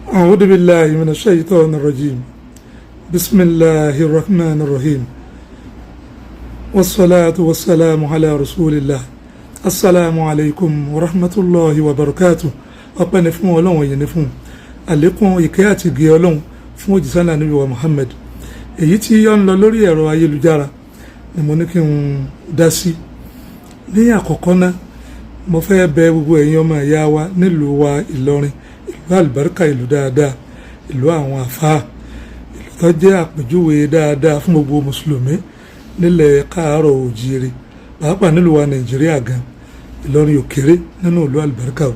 أعوذ بالله من الشيطان الرجيم بسم الله الرحمن الرحيم والصلاة والسلام على رسول الله السلام عليكم ورحمة الله وبركاته ọpẹ́ ni fún Ọlọ́run yìí ni fún àlékún ìkẹ́ àti ìgẹ́ Ọlọ́run fún òjíṣẹ́ Ànábì wa Muhammad. Èyí tí ó ń lọ lórí ẹ̀rọ ayélujára ni mo ní kí n dá sí. Ní àkọ́kọ́ náà mo fẹ́ bẹ̀ gbogbo ẹ̀yin ọmọ ìyá wa nílùú wa Ìlọrin, ìlú àlùbáríkà, ìlú dáadáa, ìlú àwọn àfáà, ìlú tó jẹ́ àpèjúwe dáadáa fún gbogbo mùsùlùmí nílẹ̀ káàárọ̀ òjíire, pàápàá nílùú wa Nàìjíríà gan. Ìlọrin ò kéré nínú ìlú àlùbáríkà o.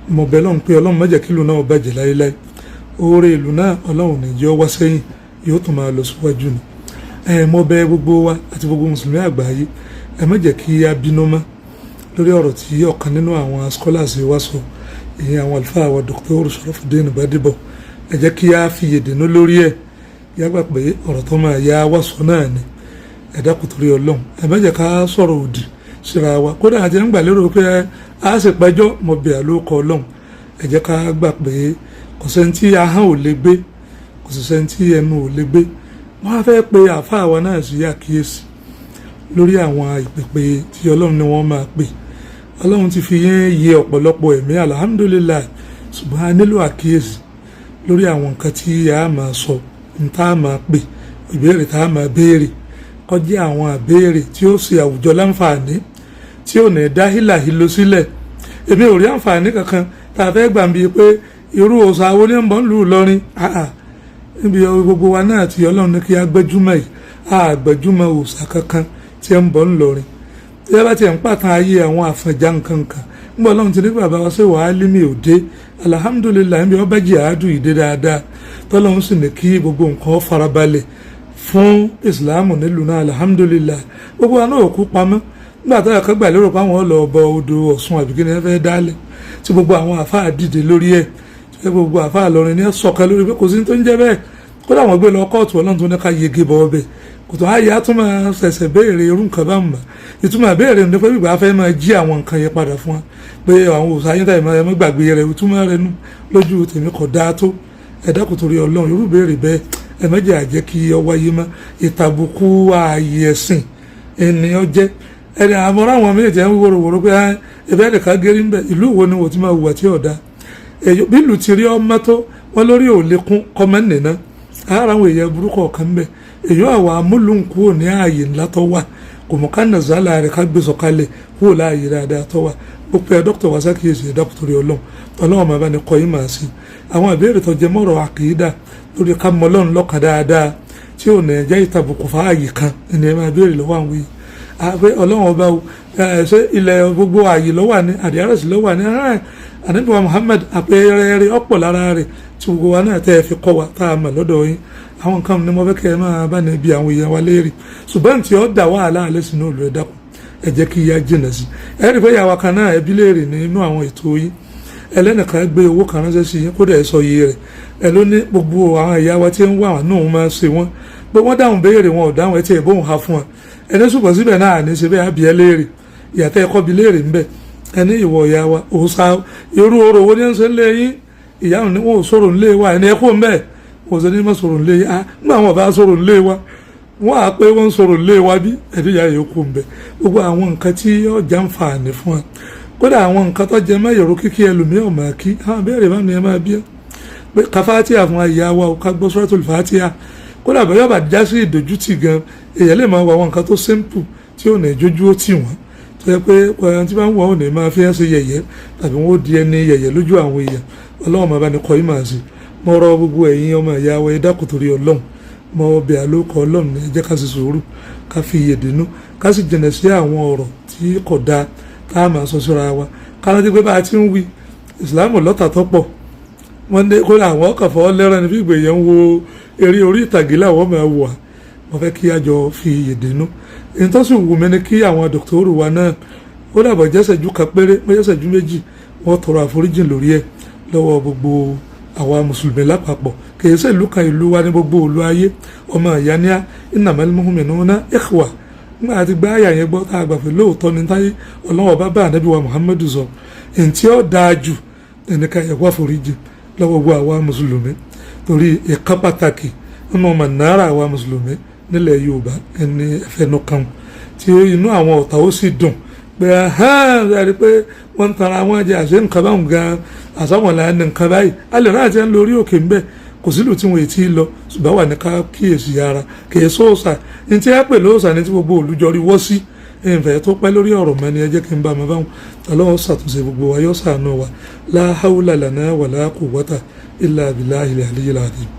Mo bẹ̀ Ọlọ́run pé Ọlọ́run má jẹ́ kí ìlú náà bàjẹ́ láéláé. Oore ìlú náà Ọlọ́run ní jẹ́ ó wá sẹ́yìn, yóò tún máa lọ síwájú ni. Mo bẹ̀ gbogbo wa àti gbogbo mùsùlùmí àgbáyé, ẹ má jẹ́ kí a bínú mọ́ lórí ọ̀rọ̀ tí ọ̀kan nínú àwọn scholars wa sọ, ìyẹn àwọn àlùfáà wa Dr. Sharafudeen Gbadebo. Ẹ jẹ́ kí a fi yèdènú lórí ẹ̀, yàgbà pé ọ̀rọ̀ tó máa yá wá sọ náà ni. Ẹ dákun torí Ọlọ́run, ẹ má jẹ́ ká sọ̀rọ̀ òdì síra wa. Kódà àti ń gbà lérò pé a sì pẹ́jọ́, mo bẹ̀ àlókọ Ọlọ́run, ẹ jẹ́ ká gbà pé kò sẹ́ni tí ahọ́n ò lè gbé, kò sì sẹ́ni tí ẹnu ò lè gbé. Wọ́n á fẹ́ pe àfáà wa náà sí àkíyèsí lórí àwọn ìpèpè tí Ọlọ́run ni wọ́n máa pè. Ọlọ́run ti fi yé ọ̀pọ̀lọpọ̀ ẹ̀mí, alhamdulilayi, ṣùgbọ́n a nílò àkíyèsí lórí àwọn nǹkan tí a máa sọ, ní tá a máa pè, ìbéèrè tá a máa béèrè, kó jẹ́ àwọn àbéèrè tí ó ṣe àwùjọ láǹfààní, tí ò ní dá hílàhílo sílẹ̀. Èmi ò rí àǹfààní kankan tá a fẹ́ gbà ń bi pé irú òòṣà wo ní ń bọ̀ ń lù Ìlọrin. Níbi gbogbo wa náà tí Ọlọ́run ní kí a gbẹ́júmọ̀ yìí, a gbẹ́júmọ̀ òòṣà kankan tí ń bọ̀ ń lọrin. Tí ẹ bá ti ń pàtàn ayé àwọn àfẹ̀já nǹkan kan, nígbà Ọlọ́run ti ní bàbá wa ṣe wàá límì òde, alhamdulilayi, níbi ọba jihadu ìdè dáadáa, tọ́lọ́run sì ní kí gbogbo nǹkan farabalẹ̀ fún ìsìláàmù nílùú náà, alhamdulilayi. Gbogbo wa náà ò kú pamọ́ nígbà tó yẹ ká gbà lérò pé àwọn lọ bọ odò Ọ̀ṣun àbí kí ni ẹ fẹ́ dálẹ̀, tí gbogbo àwọn àfáà dìde lórí ẹ̀, tí gbogbo àfáà lọrin ní ẹ sọ̀kẹ́ lórí pé kò sí tó ń jẹ́ bẹ́ẹ̀. Kódà wọ́n gbé lọ kóòtù, Ọlọ́run tó ní ká yege bọ́ ọbẹ̀, kò tó àyè á tún máa ṣẹ̀ṣẹ̀ béèrè irú nǹkan bá mọ̀. Ìtumọ̀ béèrè ní pé bíbá fẹ́ máa jí àwọn nǹkan yẹn padà fún wa, pé àwọn òòṣà yín tàbí máa gbàgbé rẹ̀, ìtumọ̀ rẹ̀ nú lójú tèmi kò dáa tó. Ẹ dákun torí Ọlọ́run, irú béèrè bẹ́ẹ̀ ẹ má jẹ́ àjẹ́ kí ó wáyé mọ́. Ìtàbùkù ààyè ẹ̀sìn ènìyàn jẹ́ ẹni àmọ́ra àwọn méjì ń wòrò pé ẹbẹ́ nìkan gẹ́rí ń bẹ̀, ìlú wo ni wò ti máa wùwà tí ọ̀dà. Bí ìlú ti rí ọmọ tó wọn lórí òlékún kọ́mẹ́ǹnì náà, ara àwọn èèyàn burúkú ọ̀kan bẹ̀. Èyàn àwọn amúlùnkù ò ní ààyè ńlá tó wà, kò mọ̀ ká nà zálà rẹ̀ ká gbé sọ̀kalẹ̀ kúrò láàyè dáadáa tó wà. Ó pe dókítà wá sákìyèsí ẹ̀dá torí Ọlọ́run, Ọlọ́run máa bá ní kọ́ yín màá sí. Àwọn ìbéèrè tó jẹ mọ́rọ̀ àkìídà lórí ká mọ Ọlọ́run lọ́kàn dáadáa tí ò ní jẹ́ ìtàbùkù fáàyè kan ni ẹ máa béèrè lọ́wọ́ àwọn yìí. Àpé Ọlọ́run ọba o, ṣé ilẹ̀ gbogbo ààyè ló wà ní àdìárẹ̀sì ló wà ní Ànábì wa Muhammad, àpẹẹrẹ rẹ̀ ọ̀pọ̀ lára rẹ̀ tí gbogbo wa náà tẹ́ ẹ fi kọ́ wa tá a mọ̀ lọ́dọ̀ yín. Àwọn nǹkan ni mo fẹ́ kẹ́ ẹ máa bá ní bí àwọn èèyàn wa léèrè, ṣùgbọ́n tí ó dà wàhálà alẹ́ sínú olú ẹ dákun, ẹ jẹ́ kí ìyá jìnà sí. Ẹ rí i pé ìyàwó kan náà ẹbí léèrè nínú àwọn ètò yìí, ẹlẹ́nìkan gbé owó kan ránṣẹ́ sí yín, kódà ẹ sọ iye rẹ̀, ẹ ló ní gbogbo àwọn ìyá wa tí ń wà náà máa ṣe wọ́n pé wọ́n dáhùn béèrè wọn ò dáhùn, ẹ ti ẹ̀ bóun ha fún wọn. Ẹni ṣùgbọ́n síbẹ̀ náà ní ṣe bẹ́ẹ̀ àbíẹ́ léèrè, ìyàtọ̀ ẹ̀kọ́ bi léèrè ń bẹ̀. Ẹni ìwọ ìyá wa òòṣà irú orò wo ni ń ṣe ń lé yín, ìyá òun ni wọn ò sọ̀rọ̀ ń lé wa, ẹni ẹ̀kọ́ ń bẹ̀ wọ́n ṣe ní má sọ̀rọ̀ ń lé yín. Nígbà wọn bá sọ̀rọ̀ ń lé wa, wọ́n á pé wọ́n ń sọ̀rọ̀ ń lé wa bí ẹ̀dí ìyá yòókù ń bẹ̀. Gbogbo àwọn nǹkan tí yóò já ń fa àní fún wa, kódà àwọn nǹkan tó jẹ mẹ́yọ̀rọ̀ kíkí ẹlòmíràn máa kí, àwọn béèrè bá mi ẹ máa bí ẹ pé ká Fátíà fún ìyá wa, ká gbọ́ Suratul Fátíà. Kódà bẹ́ẹ̀ bá já sí ìdójútì gan, èèyàn lè máa wọ àwọn nǹkan tó simple tí ò ní jójú ó tì wọ́n, tó yẹ pé ọ̀yàn tí bá ń wọ̀ ọ́ ní máa fi ẹ́ ṣe yẹ̀yẹ́ tàbí wọ́n ó di ẹni yẹ̀yẹ́ lójú àwọn èèyàn. Ọlọ́run máa bá ní kọ́ yín máa ṣe. Mo rọ gbogbo ẹ̀yin ọmọ ìyá wa, ẹ dákun torí Ọlọ́run, mo bẹ̀ àlókọ Ọlọ́run, ẹ jẹ́ ká sì sùúrù, ká fi yèdènú, ká sì jìnà sí àwọn ọ̀rọ̀ tí kò dáa tá a máa sọ síra wa. Ká rántí pé bá a ti ń wí ìsìláàmù lọ́tà tó pọ̀, wọ́n dé kó àwọn ọkọ̀ fọwọ́ lẹ́rọ̀ ní fígbè yẹn ń wo eré orí ìtàgé làwọn máa wà. Mo fẹ́ kí a jọ fi yèdènú. Èyí tó sì wù mí ni kí àwọn dòkítọ́rù wa náà ó dàbọ̀ jẹ́sẹ̀jú kan péré, jẹ́sẹ̀jú méjì, wọ́n tọrọ àforíjìn lórí ẹ̀ lọ́wọ́ gbogbo àwa mùsùlùmí lápapọ̀. Kìí ṣe ìlú kan, ìlú wa ní gbogbo ìlú ayé. Ọmọ ìyá ní innamal mu'minuna ikhwa. Nígbà àti gbá àyà yẹn gbọ́ tá a gbà pé lóòótọ́ ni táyé Ọlọ́run bá Ànábì wa Muhammadu sọ, èyí tí ó dáa jù ẹnìkan yẹ wá foríjìn. lọ́wọ́ gbogbo àwa mùsùlùmí torí ìka pàtàkì nínú mọ̀nàrà àwa mùsùlùmí nílẹ̀ Yorùbá ẹni ẹ̀fẹ̀nu kan tí inú àwọn ọ̀tá ó sì dùn pé ẹ̀rí pé wọ́n ń tara wọn jẹ àṣẹ nǹkan báwọn gan àsámọ̀lá ní nǹkan báyìí alẹ́ náà ti ń lórí òkè ń bẹ̀ kò sílùú tí wọ́n ti lọ ṣùgbọ́n wà ní ká kíyèsí ara kìí sóòsà ní tí a pè lóòsà ní tí gbogbo olùjọrí wọ́ sí ìfẹ́ tó pẹ́ lórí ọ̀rọ̀ mẹ́ni ẹ jẹ́ kí n bá mi báwọn Ọlọ́run ṣàtúnṣe gbogbo wa yóò ṣàánú wa la hawla lana wala quwwata illa billahil aliyyil azim.